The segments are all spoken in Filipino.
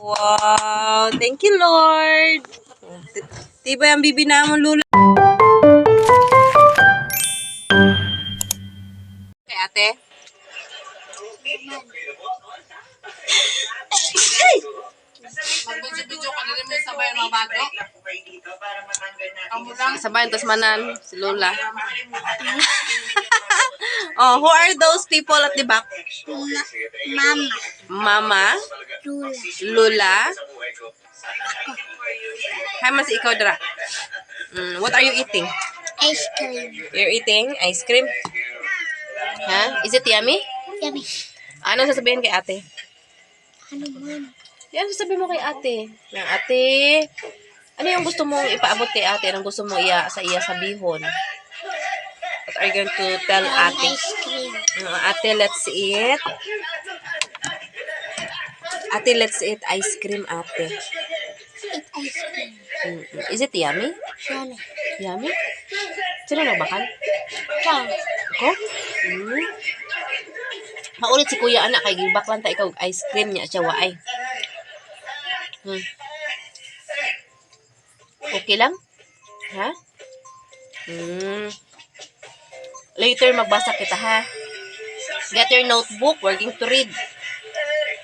Wow, thank you, Lord. Tibay ang bibi namon, Lula. Kay ate? Mag-video ka na rin mo sabay mga bago. Sabayan, tas manan, si Lola. Oh, who are those people at the back? Mama. Mama? Lula. Lula? Hi, mas ikaw dra. What are you eating? Ice cream. You're eating ice cream? Ha? Is it yummy? Yummy. Anong sasabihin kay ate? Ano man? Yan, sasabihin mo kay ate. Yang ate, ano yung gusto mong ipaabot kay ate? Anong gusto mo iya sabihon? What are you going to tell ate? Ice cream. Ate, let's eat. Ate, let's eat ice cream, ate. Eat ice cream. Is it yummy? Yummy. Yummy? Sino nagbakal? Ciao. Ako? Maulit si kuya anak kay gibaklan ta ikaw ice cream niya siya waay. Okay lang? Ha? Later magbasa kita ha. Get your notebook, we're going to read.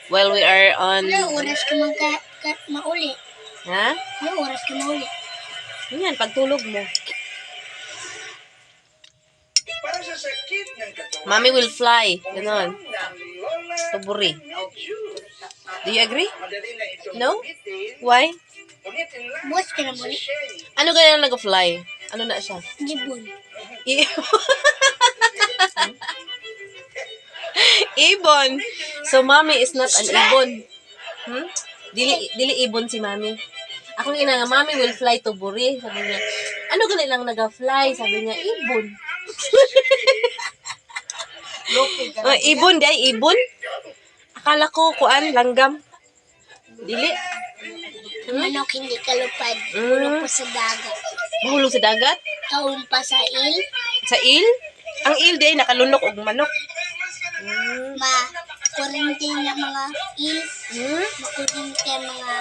While we are on... Ano oras ka mauli? Ha? Ano oras ka mauli? Yan, pagtulog mo. Mommy will fly. Ganon. Tuburi. Do you agree? No? Why? Buwas ka na muli? Ano ganyan nag-fly? Ano na siya? Jibon. Ibon. So, mommy is not an ibon. Dili ibon si mommy. Akong ina nga, mommy will fly to Buri. Sabi niya, ano ganyan lang nag-fly? Sabi niya, ibon. Ibon, day, ibon. Akala ko, kuan, langgam. Dili. Manok hindi kalupad. Hulog pa sa dagat. Mahulog sa dagat? Kaun pa sa il. Sa il? Ang il, day, nakalunok og manok. Makurinti na mga il. Makurinti mga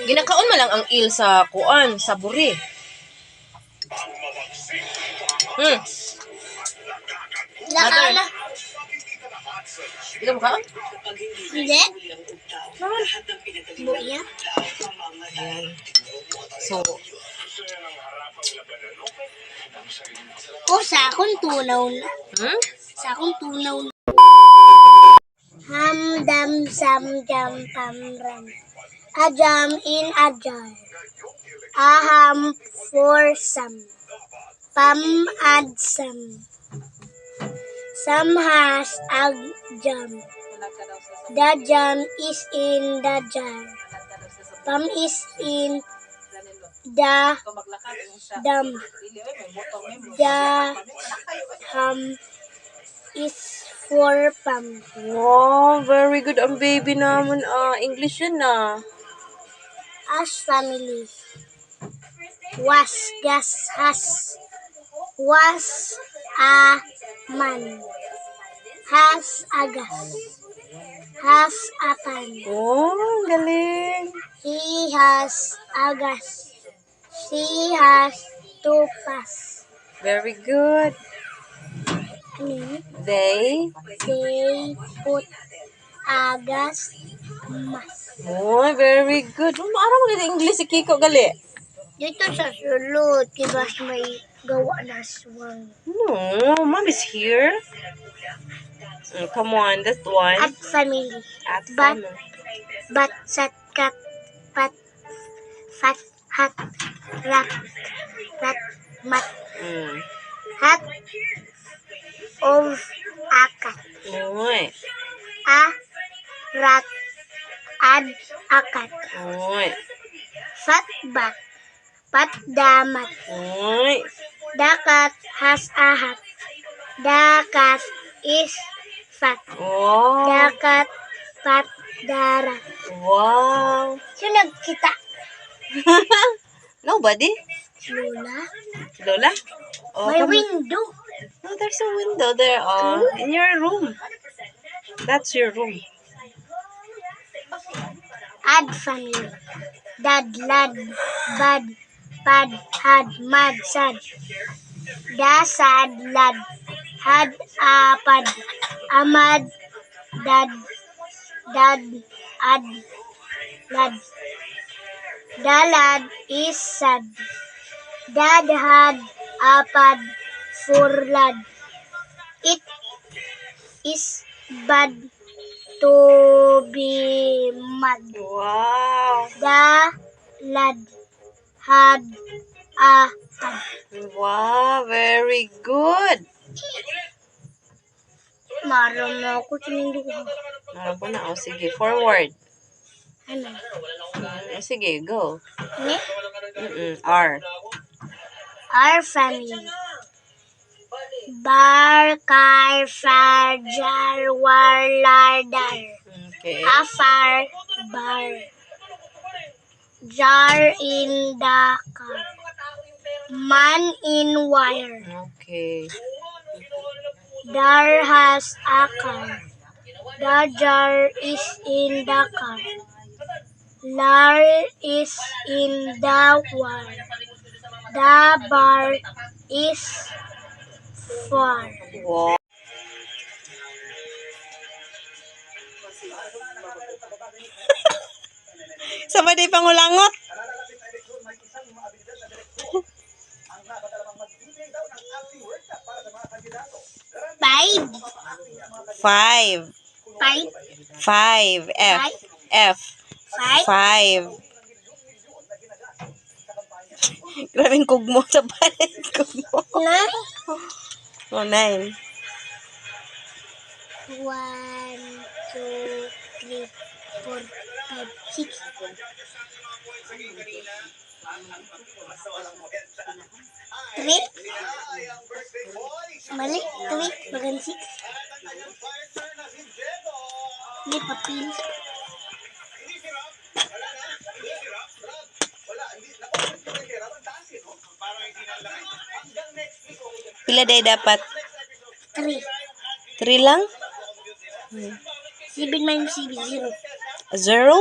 Ginakaon man lang ang il sa kuan, sa Buri. Laka na. Hindi ka makaon? Hindi. Buya. Ayan. So, Sa akong tunaw na. Sa akong tunaw na. Hamdam samjam pamram. Ajam in ajar. Aham for some. Pam adsam. Samhas agjam. Dajam is in dajar. Pam is in da dam. Ham is for pam. wow, very good ang baby naman. English yun na. As family. Was gas has. Was a man. Has agas. Has a pan. Oh, galing. He has agas. She has two pass. Very good. They put agas mas. oh, very good. Maara mo ganda English si Kiko gali. Dito sa sulod, diba may gawa na swang. No, mom is here. Come on, that's one. At family. At But, family. but, sat, kat, pat, fat, hat, rat, mat, hat, of, akat. Oy. A, rat, ad, akat. Oy. Fat, bat, pat, damat. Oy. Dakat has a hat. Dakat is fat. Oh. Dakat pat darat. Wow. Sino nagkita? Nobody? Lola? Lola? Oh, May come on. window. No, there's a window there. In your room. That's your room. Dad family. Dad, lad, bad, pad, had, mad, sad. Da, sad, lad. Had, pad, amad, dad, dad, ad, lad. The lad is sad. Dad had a pad for lad. It is bad to be mad. Wow. The lad had a pad. Wow, very good. Maram mo ako tinindo ko. Meron po na. O, sige, forward. Ano? O, sige, go. Ne? R. Our family. Bar, car, far, jar, war, lardar. Okay. Afar, bar. Jar in the car. Man in wire. Okay. Dar has a car. The jar is in the car. Lar is in the wire. The bar is far. Wow. Sama di pangulangot. Five. 5. Five. 5. F. F. Five. 5. Grabing kugmo sa palit. Kugmo. Nine. O, 9. 1, 2, 3, 4, 5, 6. Three. Mali. 3. Bagan 6. Hindi papil. Pila day dapat? 3. 3 lang? 7 minus 7, 0. 0?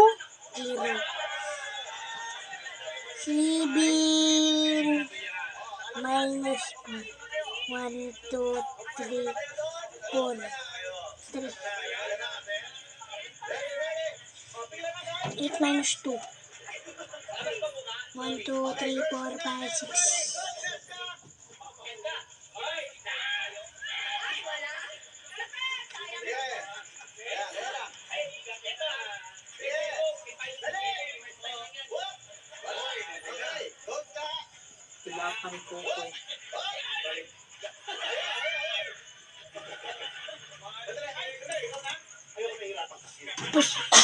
0. 7 minus 4. 1, 2, 3, 4. 3. 8 minus 2. 1, 2, 3, 4, 5, 6. Push.